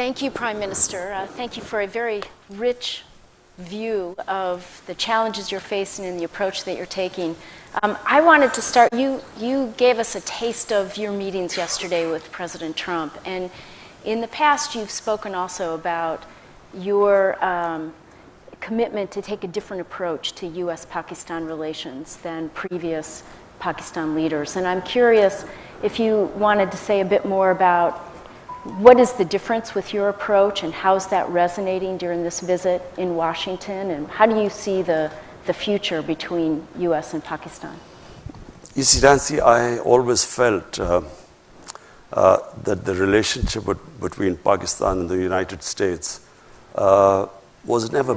Thank you, Prime Minister. Thank you for a very rich view of the challenges you're facing and the approach that you're taking. I wanted to start, you gave us a taste of your meetings yesterday with President Trump, and in the past you've spoken also about your commitment to take a different approach to U.S.-Pakistan relations than previous Pakistan leaders. And I'm curious if you wanted to say a bit more about what is the difference with your approach and how's that resonating during this visit in Washington, and how do you see the future between U.S. and Pakistan? You see, Nancy, I always felt that the relationship between Pakistan and the United States was never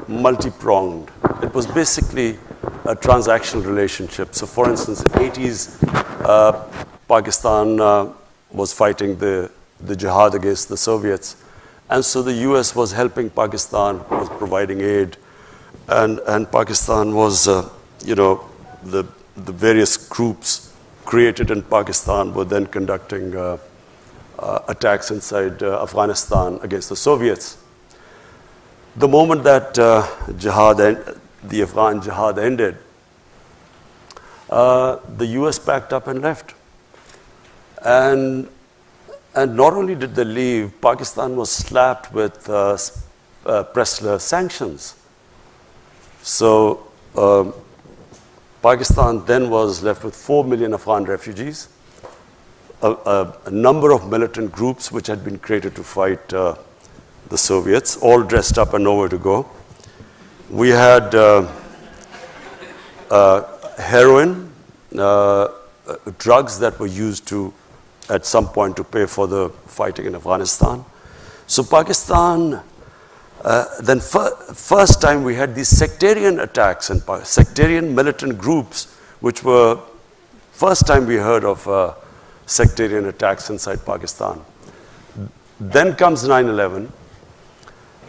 multi-pronged. It was basically a transactional relationship. So, for instance, in the 80s, Pakistan was fighting the jihad against the Soviets. And so the US was helping Pakistan, was providing aid. And Pakistan was, the various groups created in Pakistan were then conducting attacks inside Afghanistan against the Soviets. The moment that the Afghan jihad ended, the US packed up and left. And not only did they leave, Pakistan was slapped with Pressler sanctions. So Pakistan then was left with 4 million Afghan refugees, a number of militant groups which had been created to fight the Soviets, all dressed up and nowhere to go. We had heroin, drugs that were used at some point to pay for the fighting in Afghanistan. So Pakistan, then first time we had these sectarian attacks and sectarian militant groups, which were first time we heard of sectarian attacks inside Pakistan. Then comes 9/11,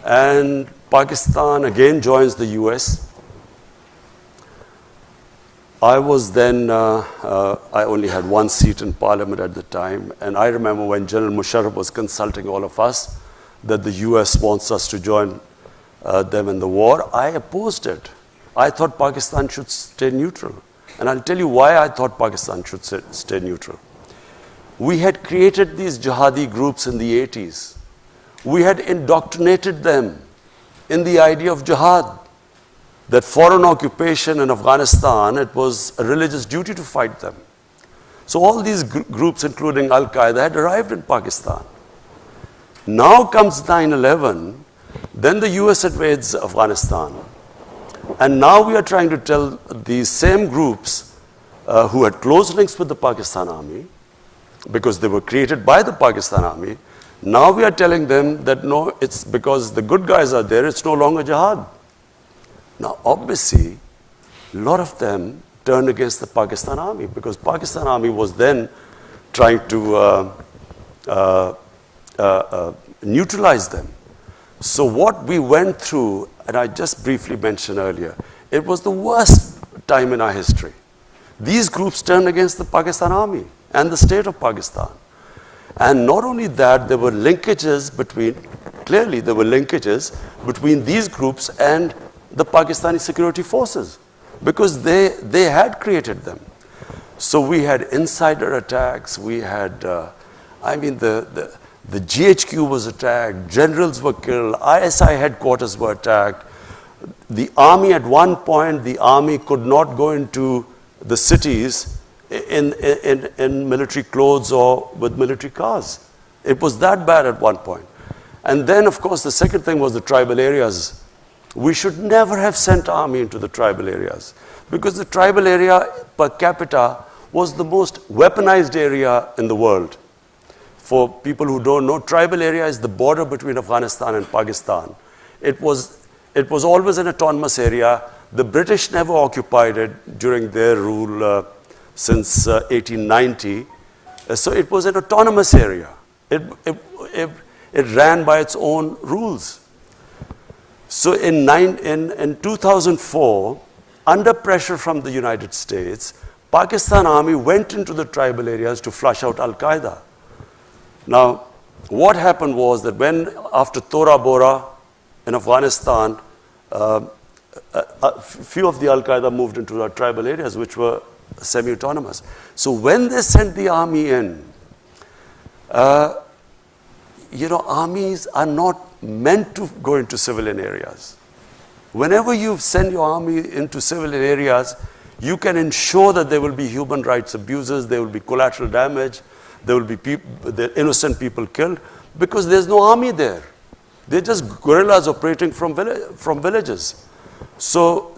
and Pakistan again joins the US. I was then, I only had one seat in Parliament at the time, and I remember when General Musharraf was consulting all of us that the US wants us to join them in the war. I opposed it. I thought Pakistan should stay neutral. And I'll tell you why I thought Pakistan should stay neutral. We had created these jihadi groups in the 80s. We had indoctrinated them in the idea of jihad, that foreign occupation in Afghanistan, it was a religious duty to fight them. So all these groups, including Al-Qaeda, had arrived in Pakistan. Now comes 9/11, then the US invades Afghanistan. And now we are trying to tell these same groups who had close links with the Pakistan army, because they were created by the Pakistan army, now we are telling them that no, it's because the good guys are there, it's no longer jihad. Now, obviously, a lot of them turned against the Pakistan army, because Pakistan army was then trying to neutralize them. So what we went through, and I just briefly mentioned earlier, it was the worst time in our history. These groups turned against the Pakistan army and the state of Pakistan. And not only that, there were linkages between these groups and the Pakistani security forces, because they had created them. So we had insider attacks, we had, the GHQ was attacked, generals were killed, ISI headquarters were attacked. The army at one point, the army could not go into the cities in military clothes or with military cars. It was that bad at one point. And then, of course, the second thing was the tribal areas. We should never have sent army into the tribal areas, because the tribal area per capita was the most weaponized area in the world. For people who don't know, tribal area is the border between Afghanistan and Pakistan. It was always an autonomous area. The British never occupied it during their rule since 1890. So it was an autonomous area. It ran by its own rules. So in 2004, under pressure from the United States, Pakistan army went into the tribal areas to flush out Al-Qaeda. Now, what happened was that when, after Tora Bora in Afghanistan, a few of the Al-Qaeda moved into our tribal areas, which were semi-autonomous. So when they sent the army in, armies are not meant to go into civilian areas. Whenever you send your army into civilian areas, you can ensure that there will be human rights abuses, there will be collateral damage, there will be innocent people killed, because there's no army there. They're just guerrillas operating from villages. So,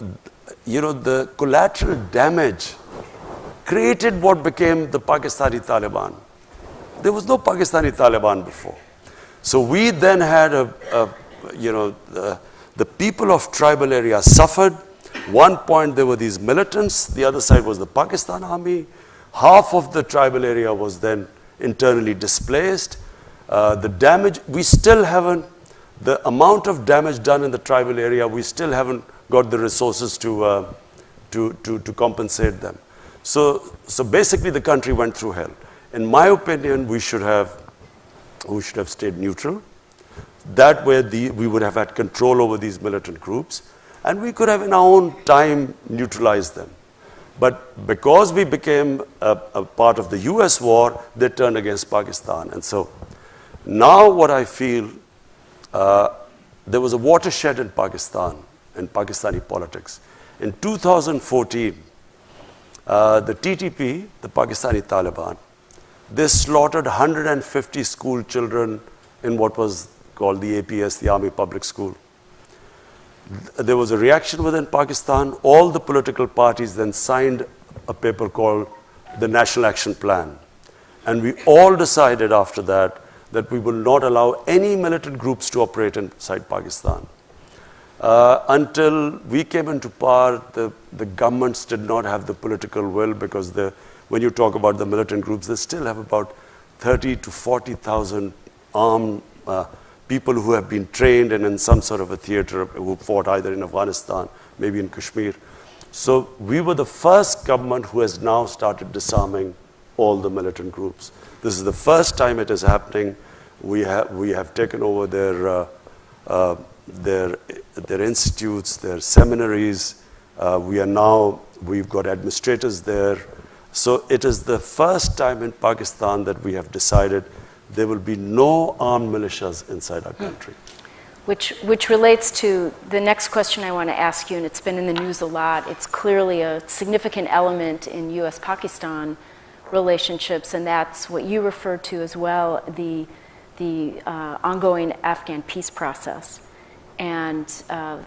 the collateral damage created what became the Pakistani Taliban. There was no Pakistani Taliban before. So we then had the people of tribal areas suffered. One point there were these militants, the other side was the Pakistan army. Half of the tribal area was then internally displaced. The damage, we still haven't, the amount of damage done in the tribal area, we still haven't got the resources to compensate them. So basically the country went through hell. In my opinion, we should have stayed neutral. That way we would have had control over these militant groups, and we could have in our own time neutralized them. But because we became a part of the US war, they turned against Pakistan. And so now what I feel, there was a watershed in Pakistan, in Pakistani politics. In 2014, the TTP, the Pakistani Taliban, they slaughtered 150 school children in what was called the APS, the Army Public School. There was a reaction within Pakistan. All the political parties then signed a paper called the National Action Plan. And we all decided after that we will not allow any militant groups to operate inside Pakistan. Until we came into power, the governments did not have the political will, because when you talk about the militant groups, they still have about 30 to 40,000 armed people who have been trained and in some sort of a theater, who fought either in Afghanistan, maybe in Kashmir. So we were the first government who has now started disarming all the militant groups. This is the first time it is happening. We have taken over their institutes, their seminaries. We've got administrators there. So it is the first time in Pakistan that we have decided there will be no armed militias inside our country. Which relates to the next question I want to ask you, and it's been in the news a lot. It's clearly a significant element in US-Pakistan relationships, and that's what you referred to as well, the ongoing Afghan peace process and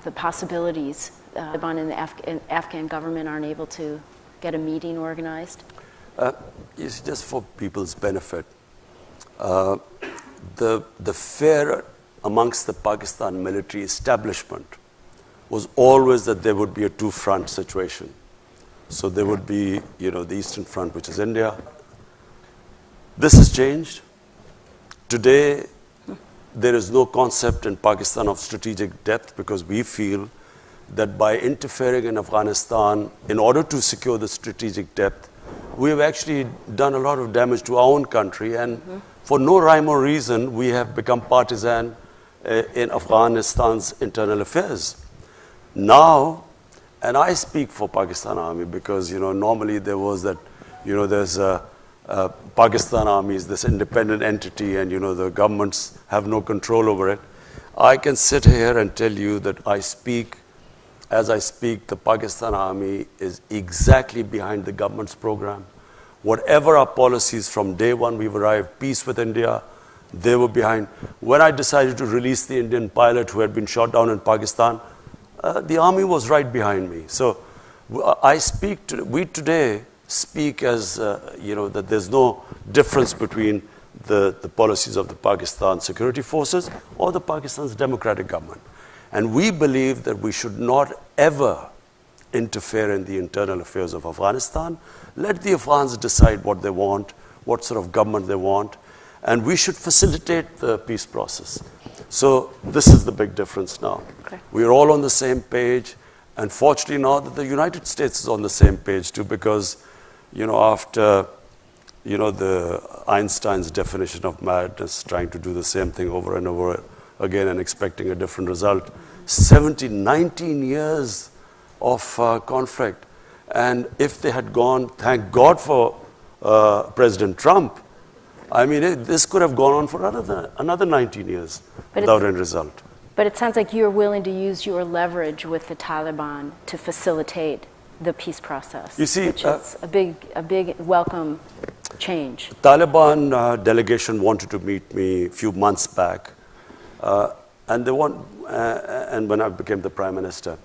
the possibilities the Taliban and the Afghan government aren't able to get a meeting organized. It's just for people's benefit. The fear amongst the Pakistan military establishment was always that there would be a two-front situation. So there would be, the Eastern Front, which is India. This has changed. Today, there is no concept in Pakistan of strategic depth, because we feel that by interfering in Afghanistan, in order to secure the strategic depth, we have actually done a lot of damage to our own country, and for no rhyme or reason, we have become partisan in Afghanistan's internal affairs. Now, and I speak for Pakistan Army because, normally there was that, there's Pakistan Army is this independent entity, and, the governments have no control over it. I can sit here and tell you that as I speak, the Pakistan Army is exactly behind the government's program. Whatever our policies from day one we've arrived, peace with India, they were behind. When I decided to release the Indian pilot who had been shot down in Pakistan, the army was right behind me. So we today speak as, that there's no difference between the policies of the Pakistan security forces or the Pakistan's democratic government. And we believe that we should not ever interfere in the internal affairs of Afghanistan. Let the Afghans decide what they want, what sort of government they want, and we should facilitate the peace process. So this is the big difference now. Okay. We are all on the same page, and fortunately now that the United States is on the same page too, because after the Einstein's definition of madness, trying to do the same thing over and over again and expecting a different result. 19 years of conflict. And if they had gone, thank God for President Trump, I mean, this could have gone on for another 19 years without any result. But it sounds like you're willing to use your leverage with the Taliban to facilitate the peace process, you see, which is a big welcome change. Taliban delegation wanted to meet me a few months back, and when I became the Prime Minister.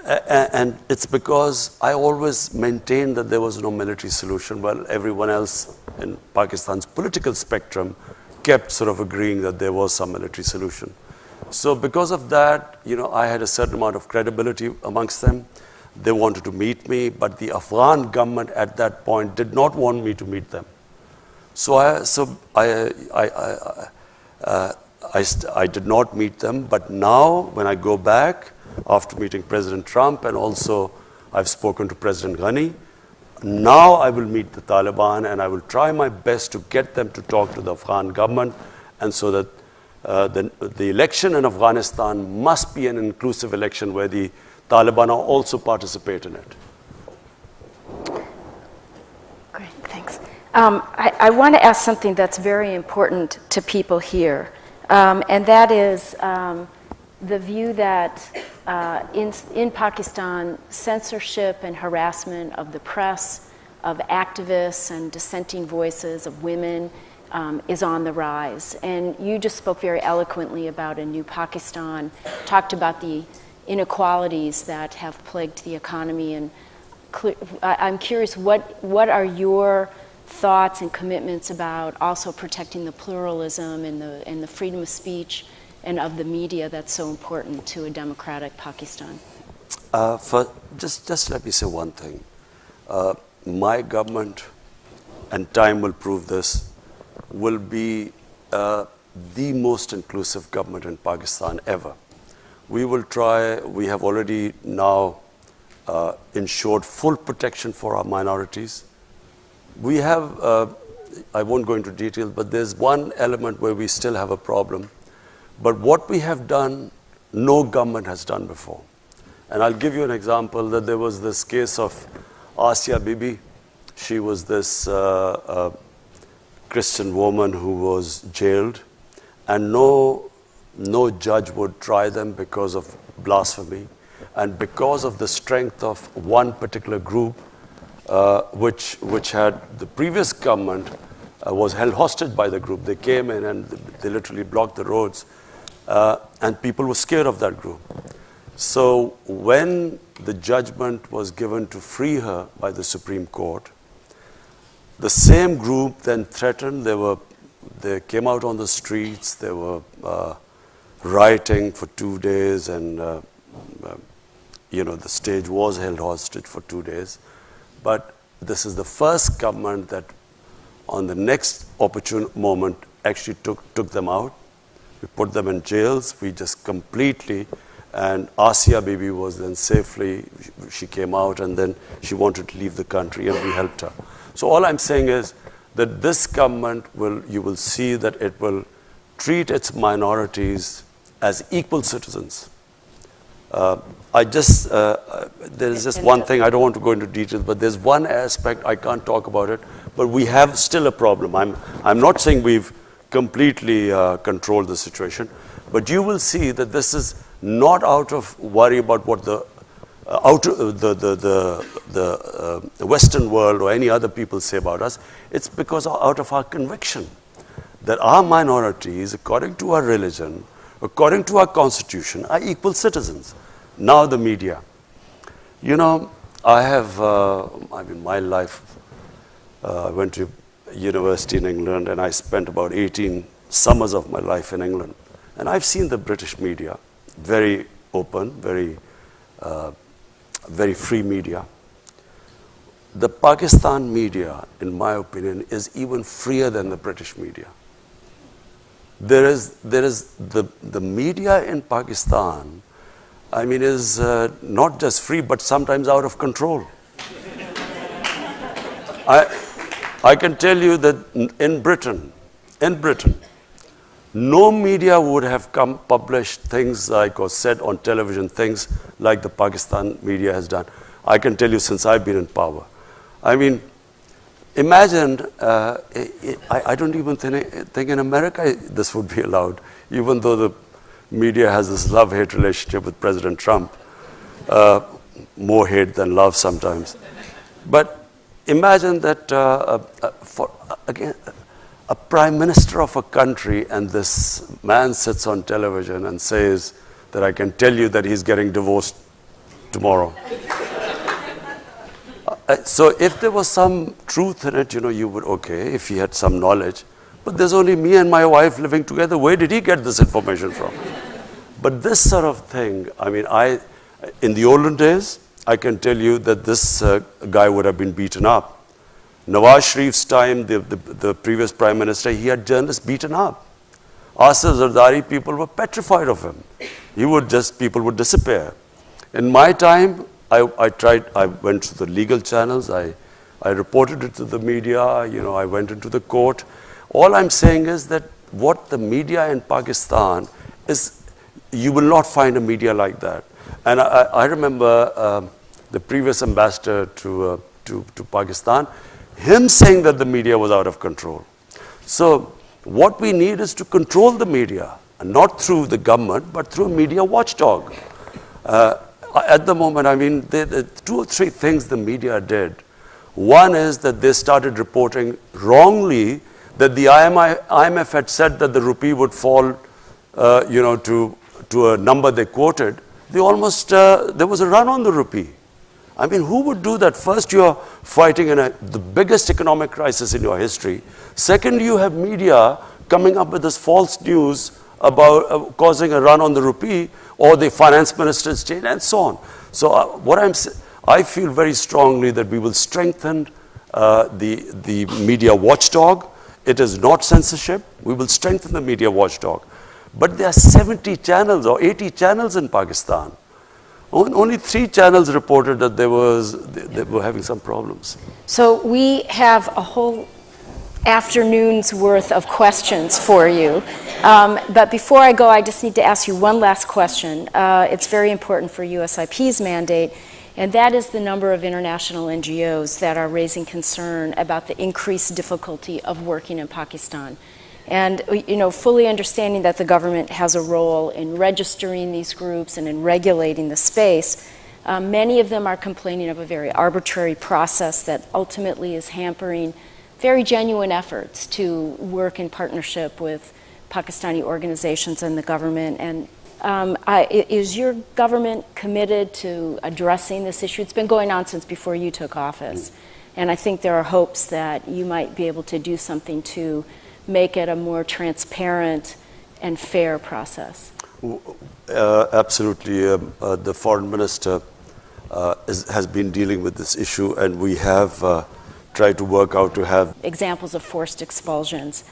And it's because I always maintained that there was no military solution, while everyone else in Pakistan's political spectrum kept sort of agreeing that there was some military solution. So because of that, I had a certain amount of credibility amongst them. They wanted to meet me, but the Afghan government at that point did not want me to meet them. So I did not meet them, but now when I go back, after meeting President Trump, and also I've spoken to President Ghani, now I will meet the Taliban and I will try my best to get them to talk to the Afghan government, and so that the election in Afghanistan must be an inclusive election where the Taliban also participate in it. Great, thanks. I want to ask something that's very important to people here, and that is the view that in Pakistan, censorship and harassment of the press, of activists and dissenting voices of women is on the rise. And you just spoke very eloquently about a new Pakistan, talked about the inequalities that have plagued the economy. And I'm curious, what are your thoughts and commitments about also protecting the pluralism and the freedom of speech and of the media that's so important to a democratic Pakistan? Just let me say one thing. My government, and time will prove this, will be the most inclusive government in Pakistan ever. We will try, we have already now ensured full protection for our minorities. We have, I won't go into detail, but there's one element where we still have a problem. But what we have done, no government has done before. And I'll give you an example, that there was this case of Asia Bibi. She was this Christian woman who was jailed, and no judge would try them because of blasphemy. And because of the strength of one particular group, which had the previous government was held hostage by the group. They came in and they literally blocked the roads. And people were scared of that group. So when the judgment was given to free her by the Supreme Court, the same group then threatened. They came out on the streets. They were rioting for 2 days, and the stage was held hostage for 2 days. But this is the first government that, on the next opportune moment, actually took them out. We put them in jails. We just completely, and Asia Bibi was then safely, she came out, and then she wanted to leave the country, and we helped her. So all I'm saying is that this government you will see that it will treat its minorities as equal citizens. There is just one thing, I don't want to go into details, but there's one aspect, I can't talk about it, but we have still a problem. I'm not saying we've completely controlled the situation, but you will see that this is not out of worry about what the Western world or any other people say about us. It's because out of our conviction that our minorities, according to our religion, according to our constitution, are equal citizens. Now the media. I have, my life, I went to university in England, and I spent about 18 summers of my life in England. And I've seen the British media, very open, very free media. The Pakistan media, in my opinion, is even freer than the British media. There is the media in Pakistan, is not just free, but sometimes out of control. I can tell you that in Britain, no media would have published things like, or said on television things like the Pakistan media has done. I can tell you since I've been in power. I mean, imagine, I don't even think in America this would be allowed, even though the media has this love-hate relationship with President Trump, more hate than love sometimes. But imagine that again, a prime minister of a country, and this man sits on television and says that I can tell you that he's getting divorced tomorrow. So if there was some truth in it, you would, okay, if he had some knowledge. But there's only me and my wife living together. Where did he get this information from? But this sort of thing, I mean, in the olden days, I can tell you that this guy would have been beaten up. Nawaz Sharif's time, the previous prime minister, he had journalists beaten up. Asif Zardari, people were petrified of him. People would disappear. In my time, I went to the legal channels, I reported it to the media, I went into the court. All I'm saying is that what the media in Pakistan is, you will not find a media like that. And I remember the previous ambassador to Pakistan, him saying that the media was out of control. So what we need is to control the media, and not through the government, but through a media watchdog. At the moment, I mean, the 2 or 3 things the media did. One is that they started reporting wrongly that the IMF had said that the rupee would fall, to a number they quoted. There was a run on the rupee. I mean, who would do that? First, you're fighting in the biggest economic crisis in your history. Second, you have media coming up with this false news about causing a run on the rupee, or the finance minister's change, and so on. So I feel very strongly that we will strengthen the media watchdog. It is not censorship. We will strengthen the media watchdog. But there are 70 channels or 80 channels in Pakistan. Only 3 channels reported that they were having some problems. So we have a whole afternoon's worth of questions for you. But before I go, I just need to ask you one last question. It's very important for USIP's mandate, and that is the number of international NGOs that are raising concern about the increased difficulty of working in Pakistan. And fully understanding that the government has a role in registering these groups and in regulating the space, many of them are complaining of a very arbitrary process that ultimately is hampering very genuine efforts to work in partnership with Pakistani organizations and the government. And is your government committed to addressing this issue? It's been going on since before you took office. And I think there are hopes that you might be able to do something to make it a more transparent and fair process. Absolutely. The foreign minister has been dealing with this issue, and we have tried to work out to have examples of forced expulsions.